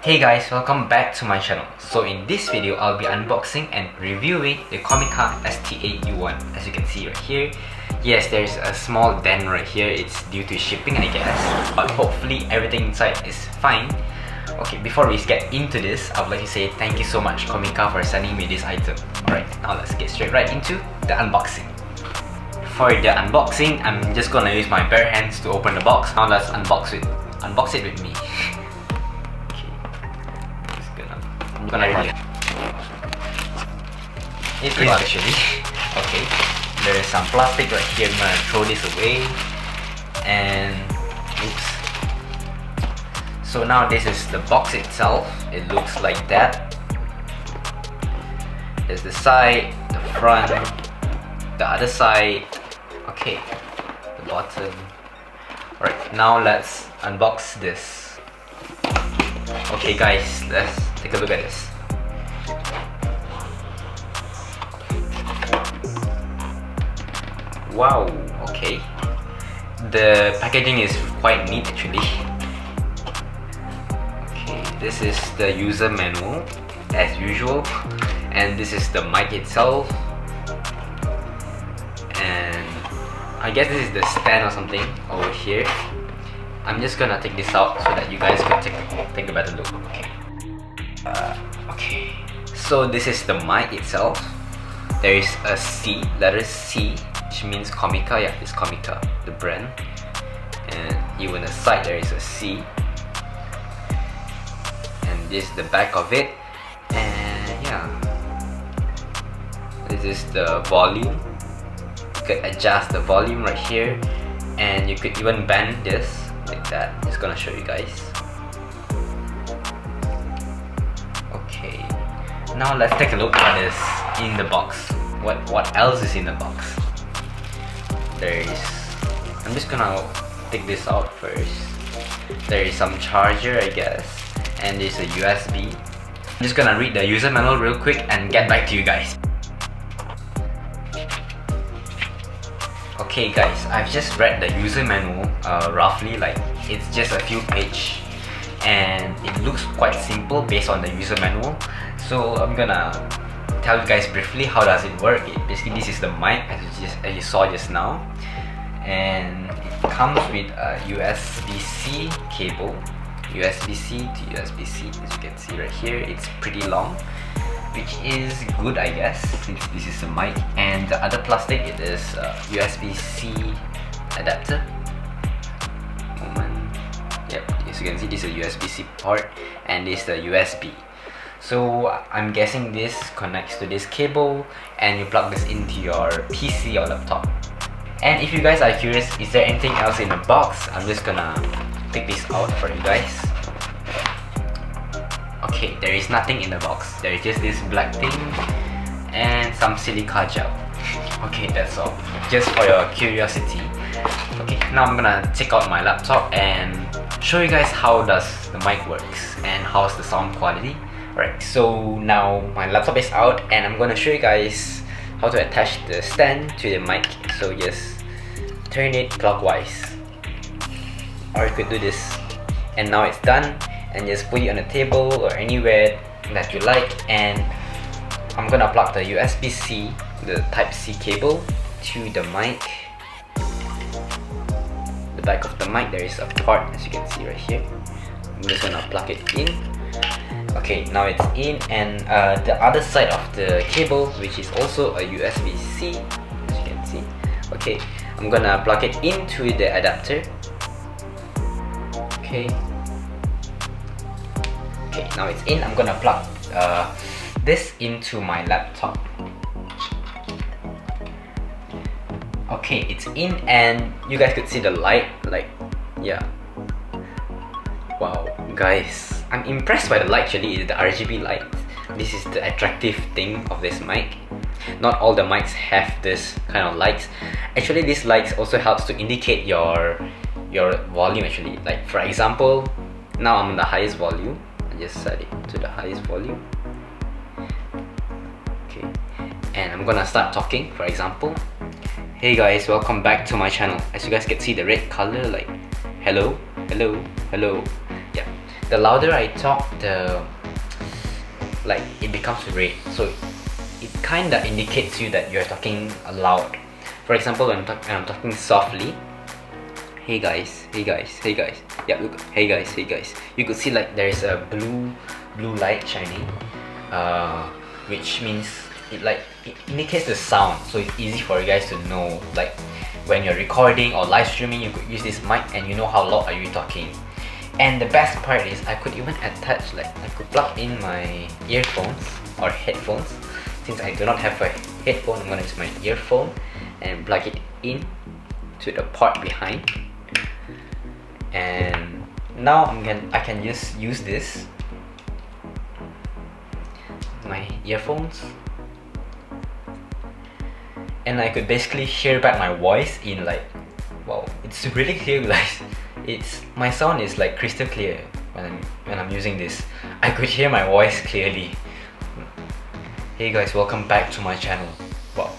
Hey guys, welcome back to my channel. So in this video, I'll be unboxing and reviewing the COMICA STA-U1. As you can see right here, yes, there's a small dent right here. It's due to shipping, I guess, but hopefully everything inside is fine. Okay, before we get into this, I would like to say thank you so much COMICA for sending me this item. Alright, now let's get straight right into the unboxing. For the unboxing, I'm just gonna use my bare hands to open the box. Now let's unbox it with me. I'm gonna read it. It is actually okay. There is some plastic right here. I'm gonna throw this away. And oops. So now this is the box itself. It looks like that. There's the side, the front, the other side. Okay, the bottom. Alright, now let's unbox this. Okay guys, let's take a look at this. Wow, okay. The packaging is quite neat actually. Okay, this is the user manual as usual. And this is the mic itself. And I guess this is the stand or something over here. I'm just gonna take this out so that you guys can take a better look. Okay. Okay. So this is the mic itself. There is a C, letter C, which means COMICA. Yeah, it's COMICA, the brand. And even the side there is a C. And this is the back of it. And yeah, this is the volume. You could adjust the volume right here, and you could even bend this like that. I'm just gonna show you guys. Okay, now let's take a look what is in the box. What else is in the box? I'm just gonna take this out first. There is some charger, I guess, and there's a USB. I'm just gonna read the user manual real quick and get back to you guys. Okay guys, I've just read the user manual roughly, like it's just a few pages and it looks quite simple based on the user manual. So I'm gonna tell you guys briefly how does it work. Basically this is the mic as you saw just now, and it comes with a USB-C cable, USB-C to USB-C, as you can see right here. It's pretty long, which is good I guess, since this is a mic. And the other plastic, it is USB-C adapter. Yep, as you can see, this is a USB-C port and this is the USB. So I'm guessing this connects to this cable and you plug this into your PC or laptop. And if you guys are curious, is there anything else in the box? I'm just gonna take this out for you guys. Okay, there is nothing in the box. There is just this black thing and some silica gel. Okay, that's all. Just for your curiosity. Okay, now I'm gonna take out my laptop and show you guys how does the mic works and how's the sound quality. Alright, so now my laptop is out and I'm gonna show you guys how to attach the stand to the mic. So just turn it clockwise, or you could do this, and now it's done. And just put it on a table or anywhere that you like. And I'm gonna plug the USB-C, the Type-C cable, to the mic. The back of the mic, there is a port as you can see right here. I'm just gonna plug it in. Okay, now it's in. And the other side of the cable, which is also a USB-C, as you can see. Okay, I'm gonna plug it into the adapter. Okay. Okay, now it's in. I'm gonna plug this into my laptop. Okay, it's in and you guys could see the light, like, yeah. Wow, guys, I'm impressed by the light actually, the RGB light. This is the attractive thing of this mic. Not all the mics have this kind of lights. Actually, these lights also helps to indicate your volume actually. Like for example, now I'm on the highest volume. Just set it to the highest volume. Okay, and I'm gonna start talking. For example, hey guys, welcome back to my channel. As you guys can see the red color, like hello, hello, hello. Yeah, the louder I talk, the it becomes red. So it kinda indicates you that you're talking loud. For example, when I'm talking softly, hey guys, hey guys, hey guys, yeah, look, hey guys, hey guys, you could see like there is a blue light shining, which means it indicates the sound, so it's easy for you guys to know, like when you're recording or live streaming, you could use this mic and you know how loud are you talking. And the best part is I could even attach, I could plug in my earphones or headphones. Since I do not have a headphone, I'm gonna use my earphone and plug it in to the part behind. And now I can just use this, my earphones, and I could basically hear back my voice in wow, it's really clear, guys. My sound is crystal clear when I'm using this. I could hear my voice clearly. Hey guys, welcome back to my channel. Wow,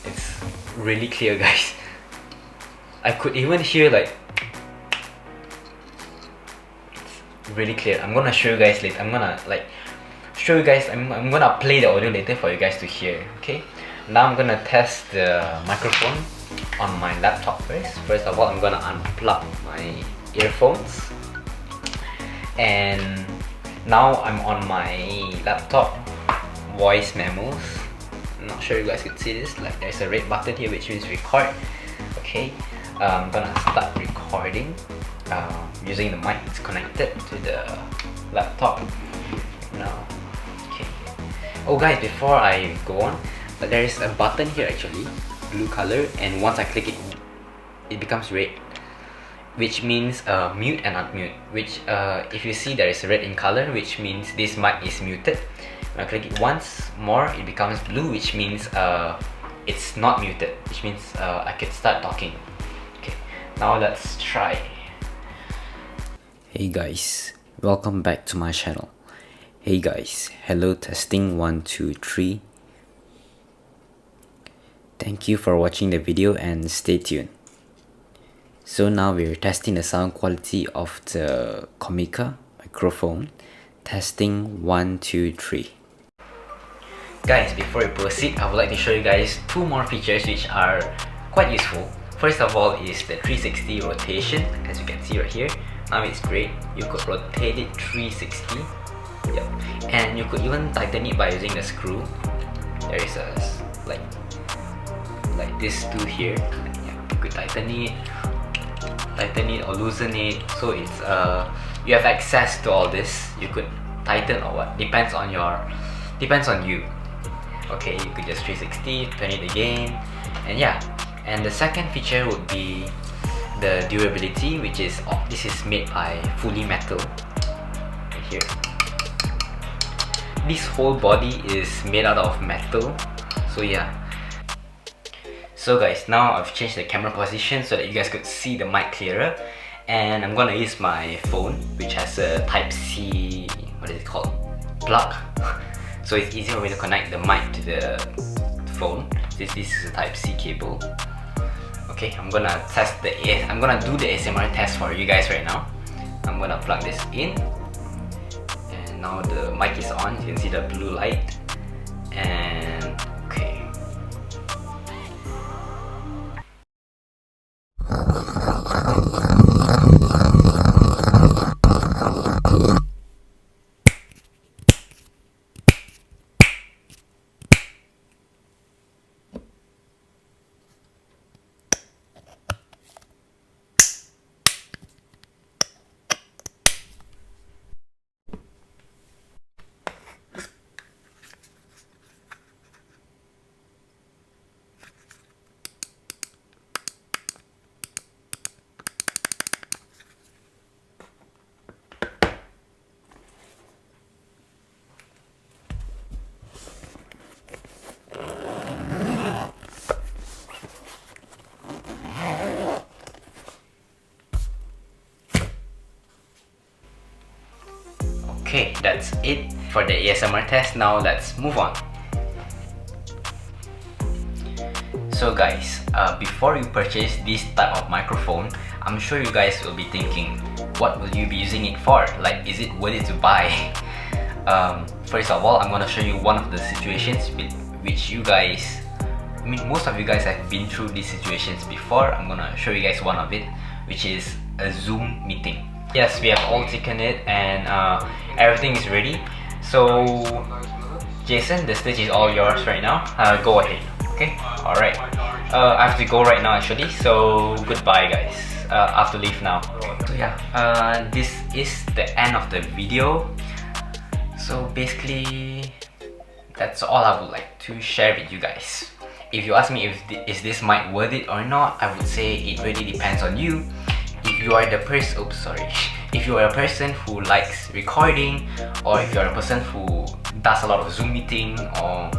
it's really clear, guys. I could even hear it's really clear. I'm gonna show you guys later. I'm gonna show you guys. I'm gonna play the audio later for you guys to hear. Okay. Now I'm gonna test the microphone on my laptop first. First of all, I'm gonna unplug my earphones, and now I'm on my laptop voice memos. I'm not sure you guys could see this. There's a red button here which means record. Okay, I'm gonna start recording using the mic. It's connected to the laptop now. Okay. Oh guys, before I go on, there is a button here actually, blue color, and once I click it, it becomes red, which means mute and unmute. Which if you see there is red in color, which means this mic is muted. When I click it once more, it becomes blue, which means it's not muted, which means I can start talking. Okay, now let's try. Hey guys, welcome back to my channel. Hey guys, hello, testing 1 2 3. Thank you for watching the video and stay tuned. So now we're testing the sound quality of the COMICA microphone. Testing 1 2 3. Guys, before we proceed, I would like to show you guys two more features which are quite useful. First of all is the 360 rotation, as you can see right here. Now it's great. You could rotate it 360. Yep. And you could even tighten it by using the screw. There is a like this tool here. Yeah, you could tighten it or loosen it. So it's you have access to all this. You could tighten or what, depends on you. Okay, you could just 360, turn it again, and yeah. And the second feature would be the durability, which is this is made by fully metal. Right here, this whole body is made out of metal. So yeah. So guys, now I've changed the camera position so that you guys could see the mic clearer, and I'm gonna use my phone, which has a Type-C, what is it called, plug. So it's easier for me to connect the mic to the phone. This is a Type-C cable. Okay, I'm gonna do the ASMR test for you guys right now. I'm gonna plug this in, and now the mic is on. You can see the blue light, and okay. Okay, that's it for the ASMR test. Now let's move on. So guys, before you purchase this type of microphone, I'm sure you guys will be thinking, what will you be using it for? Like, is it worth it to buy? First of all, I'm gonna show you one of the situations which you guys, I mean, most of you guys have been through these situations before. I'm gonna show you guys one of it, which is a Zoom meeting. Yes, we have all taken it and everything is ready. So, Jason, the stage is all yours right now. Go ahead. Okay? Alright. I have to go right now actually, so goodbye guys. I have to leave now. So yeah, this is the end of the video. So basically, that's all I would like to share with you guys. If you ask me is this mic worth it or not, I would say it really depends on you. If you are the person, if you are a person who likes recording, or if you are a person who does a lot of Zoom meeting, or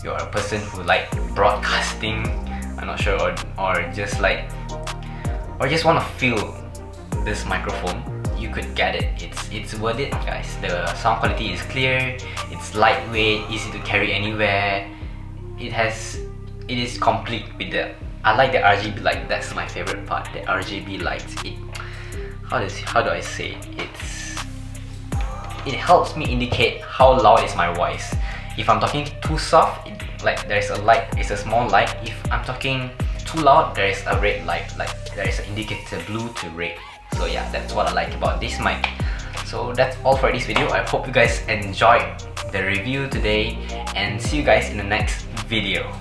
you're a person who like broadcasting, I'm not sure, or just want to feel this microphone, you could get it. It's worth it, guys. The sound quality is clear, it's lightweight, easy to carry anywhere. It is complete with the, I like the RGB light. That's my favorite part, the RGB lights. How do I say it? It helps me indicate how loud is my voice. If I'm talking too soft, like there's a light, it's a small light. If I'm talking too loud, there is a red light, like there is an indicator blue to red. So yeah, that's what I like about this mic. So that's all for this video. I hope you guys enjoyed the review today, and see you guys in the next video.